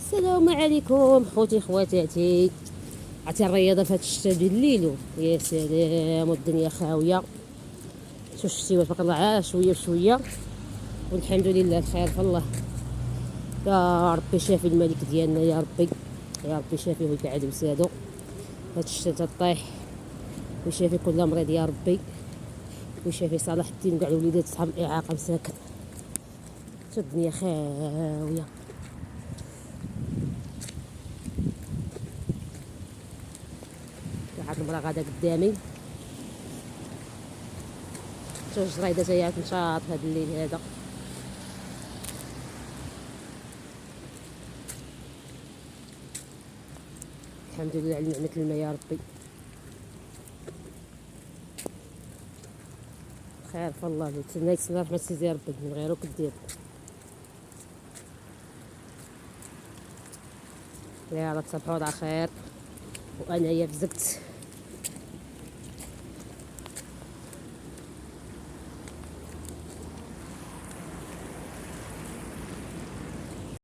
السلام عليكم خوتي خواتاتي. عرفتي الرياضه في هاد الشتا ديال الليل، يا سلام، والدنيا خاويه. شفتي تبارك الله، شويه بشويه، والحمد لله الخير في الله. يا ربي شافي الملك ديالنا، يا ربي يا ربي شافيه ويقعد وسادو هاد الشتا تطيح، ويشافي كل مريض يا ربي، ويشافي صلاح الدين وكاع الوليدات صحاب الاعاقه مساكن. الدنيا خاويه. واحد المراه غادا قدامي، شوف الجريده جايه تنشاط هاد الليل هذا. الحمد لله على نعمه الماء يا ربي، خير في الله. نتسنى يتسنى رحمة سيدي ربي، من غيرو كدير. يلا تصبحوا على خير، وانايا فزقت.